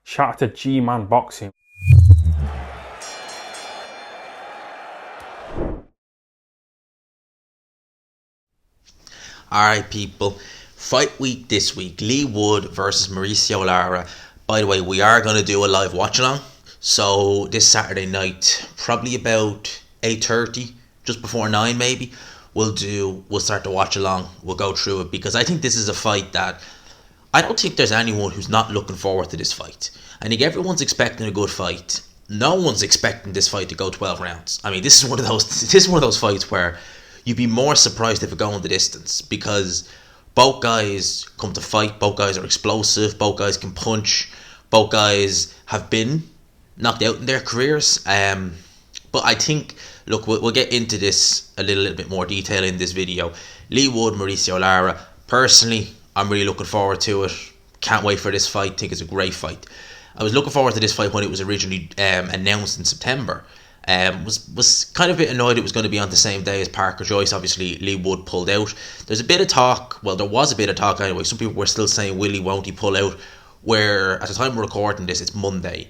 Shout out to G-Man Boxing. Alright, people. Fight week this week. Leigh Wood versus Mauricio Lara. By the way, we are going to do a live watch along. So this Saturday night, probably about 8:30, just before 9 maybe, we'll start to watch along. We'll go through it because I think this is a fight that I don't think there's anyone who's not looking forward to this fight. I think everyone's expecting a good fight. No one's expecting this fight to go 12 rounds. I mean, this is one of those fights where you'd be more surprised if it going the distance because both guys come to fight, both guys are explosive, both guys can punch, both guys have been knocked out in their careers. But I think, look, we'll get into this a little bit more detail in this video. Leigh Wood, Mauricio Lara. Personally, I'm really looking forward to it. Can't wait for this fight. Think it's a great fight. I was looking forward to this fight when it was originally announced in September. Was kind of a bit annoyed it was going to be on the same day as Parker Joyce. Obviously, Leigh Wood pulled out. There's a bit of talk. Well, there was a bit of talk anyway. Some people were still saying, will he, won't he pull out? Where, at the time we're recording this, it's Monday.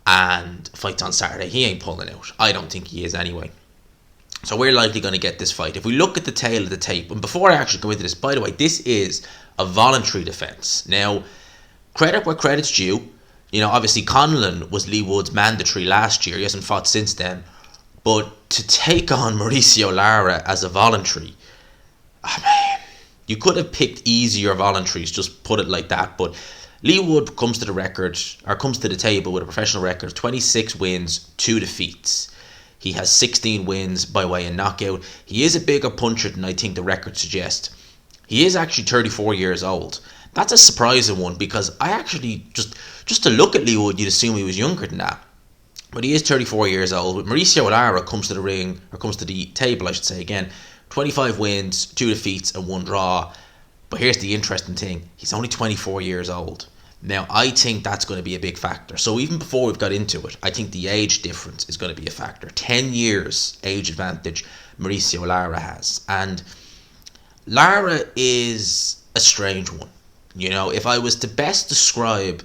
And fight's on Saturday. He ain't pulling out. I don't think he is anyway. So we're likely going to get this fight. If we look at the tail of the tape, and before I actually go into this, by the way, this is a voluntary defence. Now, credit where credit's due. You know, obviously Conlon was Leigh Wood's mandatory last year. He hasn't fought since then. But to take on Mauricio Lara as a voluntary, you could have picked easier voluntaries, just put it like that. But Leigh Wood comes to the table with a professional record of 26 wins, 2 defeats. He has 16 wins by way of knockout. He is a bigger puncher than I think the record suggests. He is actually 34 years old. That's a surprising one because I actually, just to look at Leigh Wood, you'd assume he was younger than that. But he is 34 years old. But Mauricio Lara comes to the table, I should say again. 25 wins, 2 defeats and 1 draw. But here's the interesting thing. He's only 24 years old. Now, I think that's going to be a big factor. So even before we've got into it, I think the age difference is going to be a factor. 10 years age advantage Mauricio Lara has. And Lara is a strange one. You know, if I was to best describe,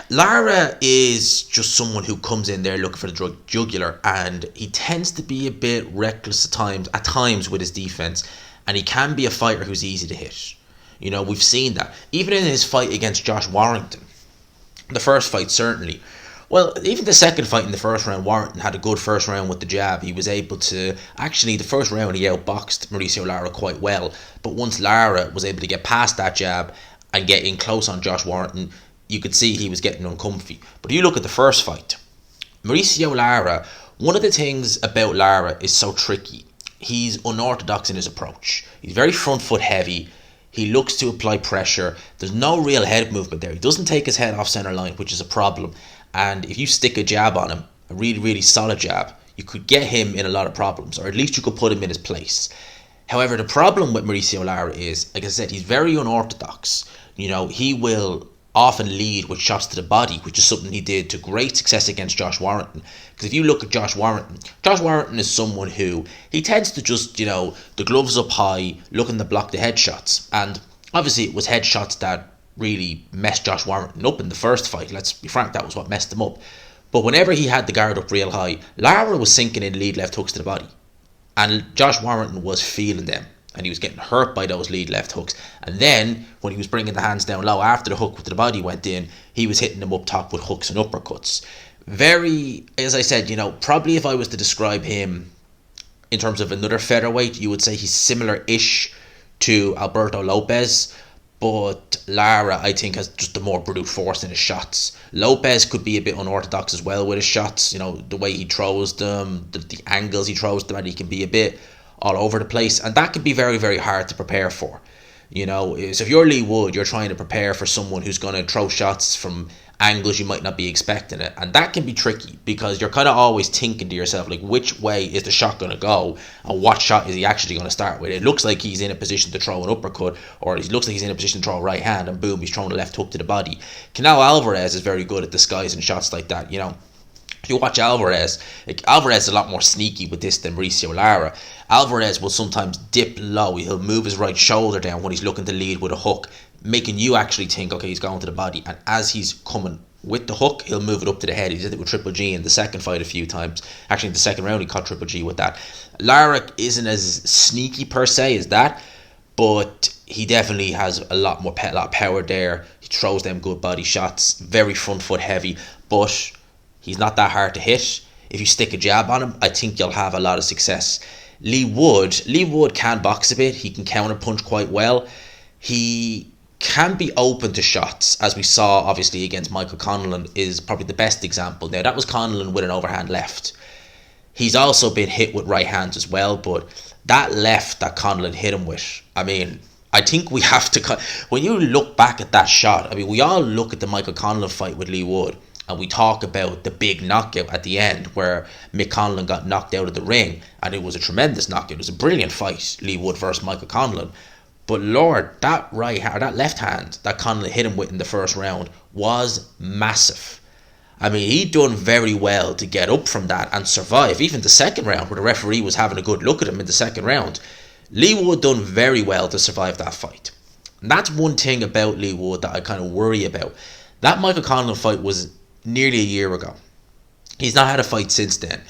Lara is just someone who comes in there looking for the jugular, and he tends to be a bit reckless at times with his defense, and he can be a fighter who's easy to hit. You know, we've seen that. Even in his fight against Josh Warrington, the first fight certainly. Well, even the second fight in the first round, Warrington had a good first round with the jab. He was able to, actually the first round he outboxed Mauricio Lara quite well. But once Lara was able to get past that jab and get in close on Josh Warrington, you could see he was getting uncomfy. But you look at the first fight, Mauricio Lara, one of the things about Lara is so tricky. He's unorthodox in his approach. He's very front foot heavy. He looks to apply pressure. There's no real head movement there. He doesn't take his head off center line, which is a problem. And if you stick a jab on him, a really, really solid jab, you could get him in a lot of problems, or at least you could put him in his place. However, the problem with Mauricio Lara is, like I said, he's very unorthodox. You know, he will often lead with shots to the body, which is something he did to great success against Josh Warrington. Because if you look at Josh Warrington is someone who, he tends to just, you know, the gloves up high, looking to block the headshots. And obviously it was headshots that really messed Josh Warrington up in the first fight. Let's be frank, that was what messed him up. But whenever he had the guard up real high, Lara was sinking in lead left hooks to the body. And Josh Warrington was feeling them. And he was getting hurt by those lead left hooks. And then, when he was bringing the hands down low after the hook to the body went in, he was hitting them up top with hooks and uppercuts. Very, as I said, you know, probably if I was to describe him in terms of another featherweight, you would say he's similar-ish to Alberto Lopez. But Lara, I think, has just a more brute force in his shots. Lopez could be a bit unorthodox as well with his shots. You know, the way he throws them, the angles he throws them, and he can be a bit all over the place. And that can be very, very hard to prepare for. You know, so if you're Leigh Wood, you're trying to prepare for someone who's going to throw shots from angles you might not be expecting it. And that can be tricky because you're kind of always thinking to yourself, like, which way is the shot going to go and what shot is he actually going to start with? It looks like he's in a position to throw an uppercut, or it looks like he's in a position to throw a right hand, and boom, he's throwing a left hook to the body. Canelo Alvarez is very good at disguising shots like that, you know. If you watch Alvarez, Alvarez is a lot more sneaky with this than Mauricio Lara. Alvarez will sometimes dip low. He'll move his right shoulder down when he's looking to lead with a hook, making you actually think, okay, he's going to the body, and as he's coming with the hook, he'll move it up to the head. He did it with Triple G in the second fight a few times. Actually, in the second round, he caught Triple G with that. Lara isn't as sneaky per se as that, but he definitely has a lot of power there. He throws them good body shots, very front foot heavy, but he's not that hard to hit. If you stick a jab on him, I think you'll have a lot of success. Leigh Wood can box a bit. He can counter punch quite well. He can be open to shots, as we saw obviously against Michael Conlan is probably the best example. Now that was Conlan with an overhand left. He's also been hit with right hands as well, but that left that Conlan hit him with, I mean, I think we have to, when you look back at that shot, I mean, we all look at the Michael Conlan fight with Leigh Wood and we talk about the big knockout at the end where Mick Conlan got knocked out of the ring, and it was a tremendous knockout. It was a brilliant fight, Leigh Wood versus Michael Conlan. But Lord, that left hand that Conlan hit him with in the first round was massive. I mean, he done very well to get up from that and survive. Even the second round, where the referee was having a good look at him in the second round, Leigh Wood done very well to survive that fight. And that's one thing about Leigh Wood that I kind of worry about. That Michael Conlan fight was nearly a year ago. He's not had a fight since then.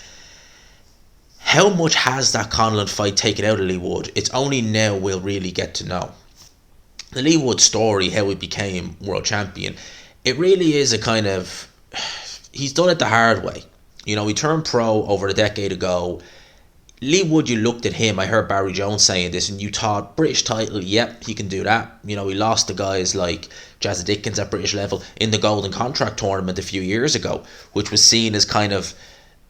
How much has that Conlan fight taken out of Leigh Wood? It's only now we'll really get to know. The Leigh Wood story, how he became world champion, it really is a kind of, he's done it the hard way. You know, he turned pro over a decade ago. Leigh Wood, you looked at him, I heard Barry Jones saying this, and you thought, British title, yep, he can do that. You know, he lost to guys like Jazza Dickens at British level in the Golden Contract tournament a few years ago, which was seen as kind of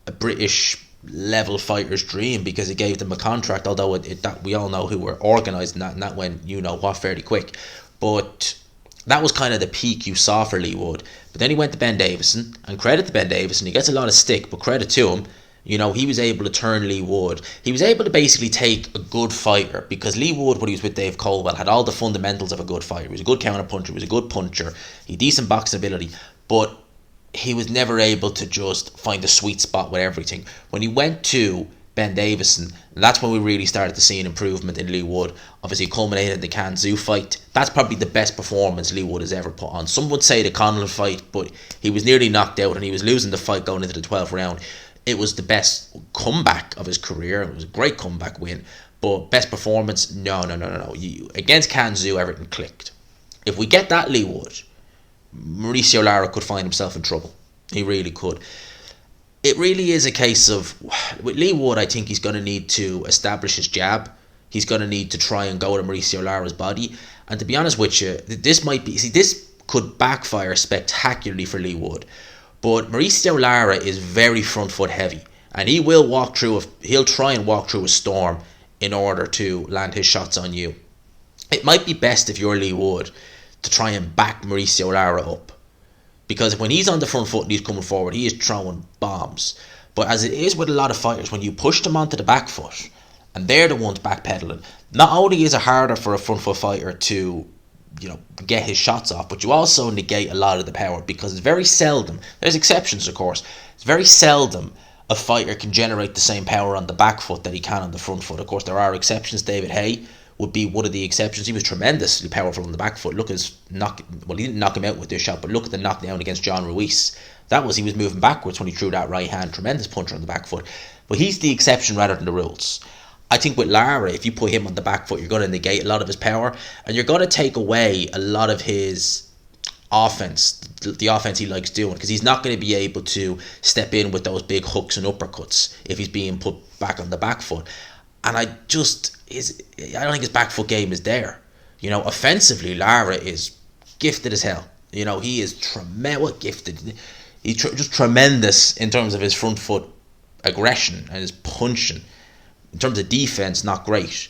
a British level fighter's dream because it gave them a contract, although that we all know who were organising that, and that went you know what fairly quick. But that was kind of the peak you saw for Leigh Wood. But then he went to Ben Davison, and credit to Ben Davison, he gets a lot of stick, but credit to him, you know, he was able to turn Leigh Wood. He was able to basically take a good fighter, because Leigh Wood, when he was with Dave Colwell, had all the fundamentals of a good fighter. He was a good counter puncher, he was a good puncher, he had decent boxing ability, but he was never able to just find a sweet spot with everything. When he went to Ben Davison, that's when we really started to see an improvement in Leigh Wood. Obviously, culminated in the Can Tszyu fight. That's probably the best performance Leigh Wood has ever put on. Some would say the Conlan fight, but he was nearly knocked out and he was losing the fight going into the 12th round. It was the best comeback of his career. It was a great comeback win. But best performance, no. Against Can Tszyu, everything clicked. If we get that Leigh Wood, Mauricio Lara could find himself in trouble. He really could. It really is a case of, with Leigh Wood, I think he's going to need to establish his jab. He's going to need to try and go to Mauricio Lara's body. And to be honest with you, this could backfire spectacularly for Leigh Wood. But Mauricio Lara is very front foot heavy, and he'll try and walk through a storm in order to land his shots on you. It might be best if you're Leigh Wood to try and back Mauricio Lara up, because when he's on the front foot and he's coming forward, he is throwing bombs. But as it is with a lot of fighters, when you push them onto the back foot and they're the ones backpedaling, not only is it harder for a front foot fighter to, you know, get his shots off, but you also negate a lot of the power, because it's very seldom, there's exceptions of course, it's very seldom a fighter can generate the same power on the back foot that he can on the front foot. Of course there are exceptions. David Haye would be one of the exceptions. He was tremendously powerful on the back foot. Look at his he didn't knock him out with this shot, but look at the knockdown against John Ruiz. He was moving backwards when he threw that right hand. Tremendous puncher on the back foot. But he's the exception rather than the rules. I think with Lara, if you put him on the back foot, you're going to negate a lot of his power, and you're going to take away a lot of his offense, the offense he likes doing, because he's not going to be able to step in with those big hooks and uppercuts if he's being put back on the back foot. And I don't think his back foot game is there. You know, offensively, Lara is gifted as hell. You know, he is gifted. He's just tremendous in terms of his front foot aggression and his punching. In terms of defense, not great.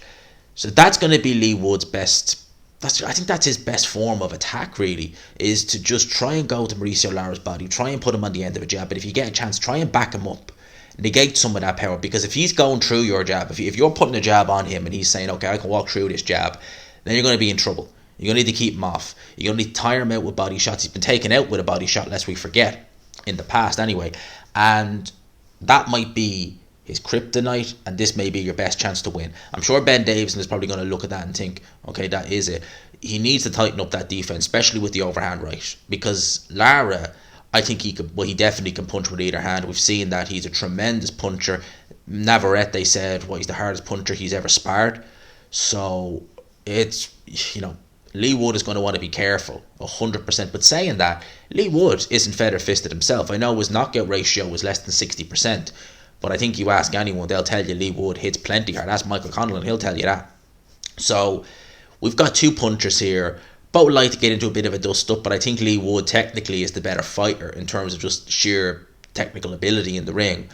So that's going to be Leigh Wood's best. I think that's his best form of attack, really, is to just try and go to Mauricio Lara's body, try and put him on the end of a jab. But if you get a chance, try and back him up. Negate some of that power, because if he's going through your jab, if you're putting a jab on him and he's saying, okay, I can walk through this jab, then you're going to be in trouble. You're going to need to keep him off. You're going to need to tire him out with body shots. He's been taken out with a body shot, lest we forget, in the past anyway. And that might be his kryptonite, and this may be your best chance to win. I'm sure Ben Davison is probably going to look at that and think, okay, that is it. he needs to tighten up that defense, especially with the overhand right. Because Lara, I think he could. Well, he definitely can punch with either hand. We've seen that he's a tremendous puncher. Navarrete, they said, he's the hardest puncher he's ever sparred. So it's, Leigh Wood is going to want to be careful, 100%. But saying that, Leigh Wood isn't feather fisted himself. I know his knockout ratio was less than 60%, but I think you ask anyone, they'll tell you Leigh Wood hits plenty hard. Ask Michael Conlan, he'll tell you that. So we've got two punchers here. Both like to get into a bit of a dust up, but I think Leigh Wood technically is the better fighter in terms of just sheer technical ability in the ring.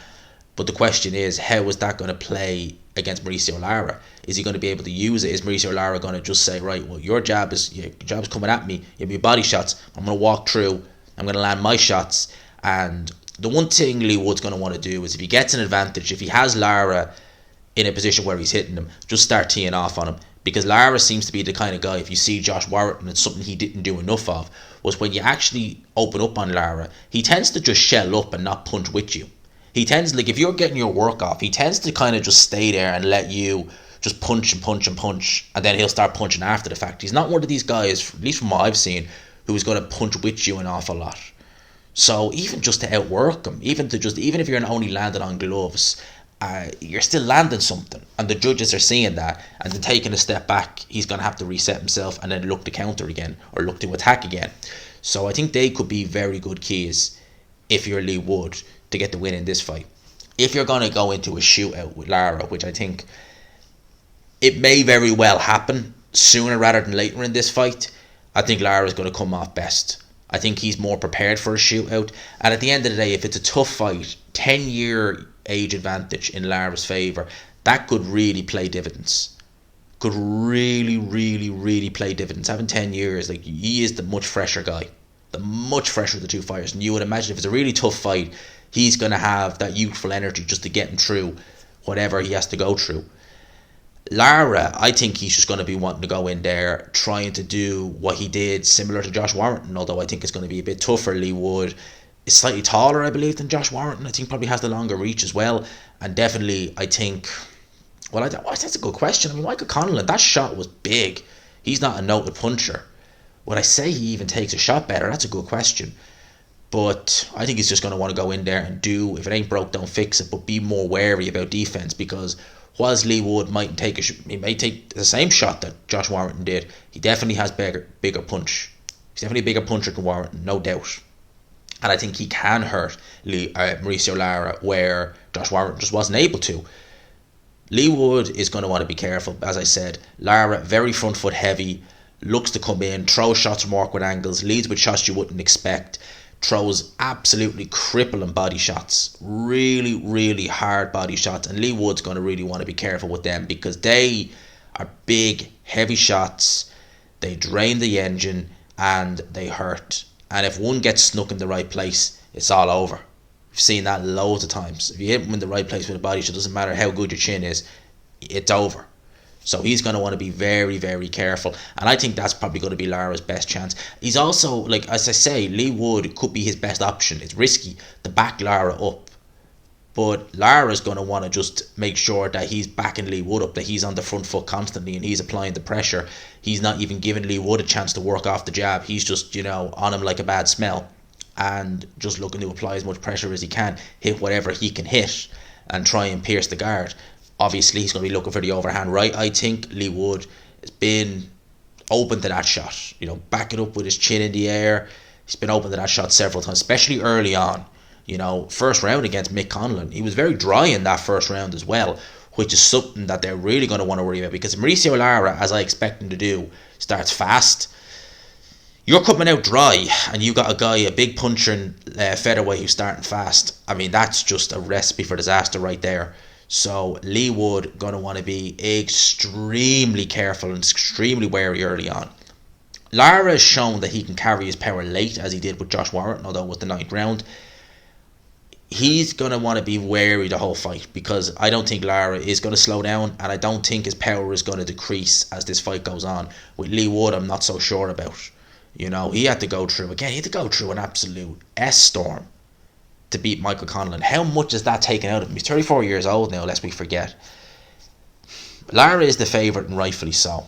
But the question is, how is that going to play against Mauricio Lara? Is he going to be able to use it? Is Mauricio Lara going to just say, right, well, your jab's coming at me, you have your body shots, I'm going to walk through, I'm going to land my shots. And the one thing Leigh Wood's going to want to do is, if he gets an advantage, if he has Lara in a position where he's hitting him, just start teeing off on him. Because Lara seems to be the kind of guy, if you see Josh Warrington, it's something he didn't do enough of, was when you actually open up on Lara, he tends to just shell up and not punch with you. He tends, like, if you're getting your work off, he tends to kind of just stay there and let you just punch and punch and punch, and then he'll start punching after the fact. He's not one of these guys, at least from what I've seen, who is going to punch with you an awful lot. So even just to outwork him, even if you're only landing on gloves, you're still landing something, and the judges are seeing that, and then taking a step back, he's going to have to reset himself and then look to counter again or look to attack again. So I think they could be very good keys if you're Leigh Wood to get the win in this fight. If you're going to go into a shootout with Lara, which I think it may very well happen sooner rather than later in this fight, I think Lara's going to come off best. I think he's more prepared for a shootout, and at the end of the day, if it's a tough fight, 10-year age advantage in Lara's favour, that could really play dividends. Could really, really, really play dividends. Having 10 years, like, he is the much fresher guy, the much fresher of the two fighters, and you would imagine if it's a really tough fight, he's going to have that youthful energy just to get him through whatever he has to go through. Lara, I think he's just going to be wanting to go in there, trying to do what he did, similar to Josh Warrington, although I think it's going to be a bit tougher. Leigh Wood is slightly taller, I believe, than Josh Warrington. I think probably has the longer reach as well. And definitely, I think, well, that's a good question. I mean, Michael Conlan, that shot was big. He's not a noted puncher. Would I say he even takes a shot better? That's a good question. But I think he's just going to want to go in there and do, if it ain't broke, don't fix it, but be more wary about defense, because whilst Leigh Wood might take he may take the same shot that Josh Warrington did, he definitely has bigger punch. He's definitely a bigger puncher than Warrington, no doubt. And I think he can hurt Mauricio Lara where Josh Warrington just wasn't able to. Leigh Wood is going to want to be careful. As I said, Lara, very front foot heavy, looks to come in, throws shots from awkward angles, leads with shots you wouldn't expect, throws absolutely crippling body shots, really, really hard body shots, and Leigh Wood's going to really want to be careful with them, because they are big, heavy shots, they drain the engine, and they hurt. And if one gets snuck in the right place, it's all over. We've seen that loads of times. If you hit him in the right place with a body shot, it doesn't matter how good your chin is, it's over. So he's going to want to be very, very careful. And I think that's probably going to be Lara's best chance. He's also, like, as I say, Leigh Wood could be his best option. It's risky to back Lara up. But Lara's going to want to just make sure that he's backing Leigh Wood up, that he's on the front foot constantly and he's applying the pressure. He's not even giving Leigh Wood a chance to work off the jab. He's just, on him like a bad smell and just looking to apply as much pressure as he can, hit whatever he can hit and try and pierce the guard. Obviously, he's going to be looking for the overhand right. I think Leigh Wood has been open to that shot. Back it up with his chin in the air. He's been open to that shot several times, especially early on. First round against Mick Conlan, he was very dry in that first round as well, which is something that they're really going to want to worry about, because Mauricio Lara, as I expect him to do, starts fast. You're coming out dry, and you got a guy, a big puncher in featherweight who's starting fast. I mean, that's just a recipe for disaster right there. So Leigh Wood going to want to be extremely careful and extremely wary early on. Lara has shown that he can carry his power late, as he did with Josh Warrington, although with the 9th round. He's going to want to be wary the whole fight, because I don't think Lara is going to slow down, and I don't think his power is going to decrease as this fight goes on. With Leigh Wood, I'm not so sure about. He had to go through an absolute S-storm to beat Michael Conlan. How much is that taken out of him? He's 34 years old now, lest we forget. Lara is the favourite, and rightfully so.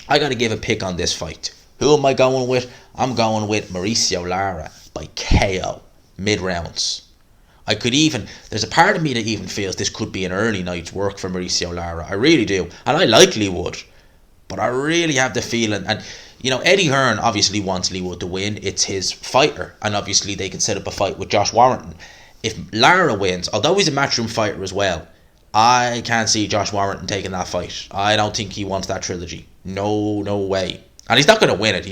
I got to give a pick on this fight. Who am I going with? I'm going with Mauricio Lara by KO mid-rounds. There's a part of me that even feels this could be an early night's work for Mauricio Lara. I really do. And I like Leigh Wood. But I really have the feeling, and Eddie Hearn obviously wants Leigh Wood to win. It's his fighter. And obviously they can set up a fight with Josh Warrington. If Lara wins, although he's a matchroom fighter as well, I can't see Josh Warrington taking that fight. I don't think he wants that trilogy. No way. And he's not going to win it.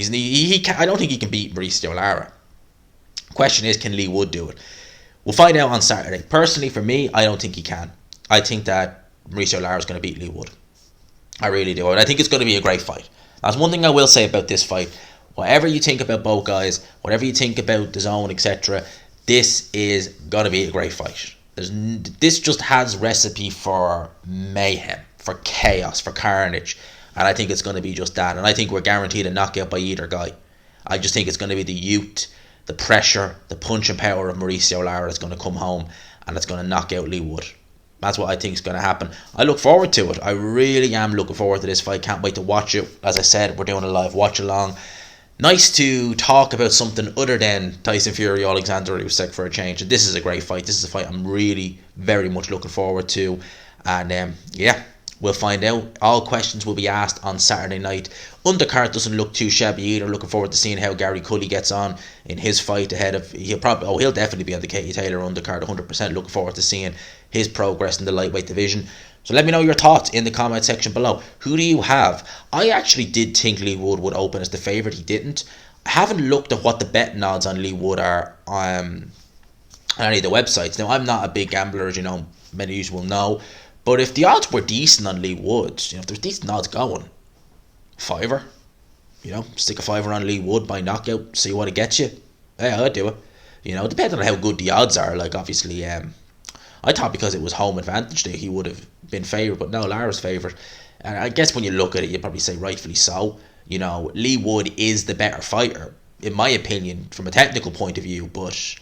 I don't think he can beat Mauricio Lara. Question is, can Leigh Wood do it? We'll find out on Saturday. Personally, for me, I don't think he can. I think that Mauricio Lara is going to beat Leigh Wood. I really do. And I think it's going to be a great fight. That's one thing I will say about this fight. Whatever you think about both guys, whatever you think about the zone, etc., this is going to be a great fight. This just has recipe for mayhem, for chaos, for carnage. And I think it's going to be just that. And I think we're guaranteed a knockout by either guy. I just think it's going to be the youth, the pressure, the punching power of Mauricio Lara that's going to come home and it's going to knock out Leigh Wood. That's what I think is going to happen. I look forward to it. I really am looking forward to this fight. Can't wait to watch it. As I said, we're doing a live watch along. Nice to talk about something other than Tyson Fury, Alexander Usyk for a change. And this is a great fight. This is a fight I'm really very much looking forward to. And we'll find out. All questions will be asked on Saturday night. Undercard doesn't look too shabby either. Looking forward to seeing how Gary Cully gets on in his fight ahead of. He'll definitely be on the Katie Taylor undercard 100%. Looking forward to seeing his progress in the lightweight division. So let me know your thoughts in the comment section below. Who do you have? I actually did think Leigh Wood would open as the favourite. He didn't. I haven't looked at what the betting odds on Leigh Wood are on any of the websites. Now, I'm not a big gambler, as many of you will know. But if the odds were decent on Leigh Wood, if there's decent odds going, fiver, stick a fiver on Leigh Wood by knockout, see what it gets you. Yeah, I'd do it. Depending on how good the odds are. Like, obviously, I thought because it was home advantage that he would have been favoured, but no, Lara's favoured. And I guess when you look at it, you'd probably say rightfully so. Leigh Wood is the better fighter, in my opinion, from a technical point of view, but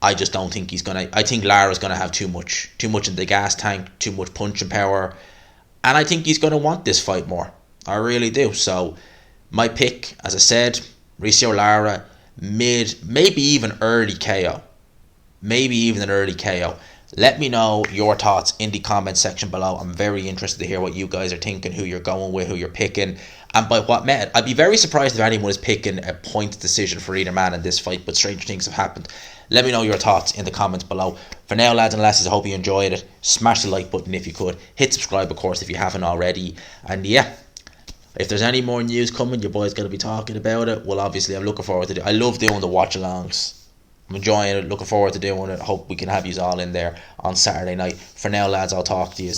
I just don't think he's gonna. I think Lara's gonna have too much in the gas tank, too much punching power, and I think he's gonna want this fight more. I really do. So my pick, as I said, Mauricio Lara, maybe even early KO, maybe even an early KO. Let me know your thoughts in the comment section below. I'm very interested to hear what you guys are thinking, who you're going with, who you're picking, and by what method. I'd be very surprised if anyone is picking a point decision for either man in this fight, but stranger things have happened. Let me know your thoughts in the comments below. For now, lads and lasses, I hope you enjoyed it. Smash the like button if you could. Hit subscribe, of course, if you haven't already. And if there's any more news coming, your boy's going to be talking about it. Well, obviously, I'm looking forward to it. I love doing the watch-alongs. I'm enjoying it. Looking forward to doing it. Hope we can have you all in there on Saturday night. For now, lads, I'll talk to you.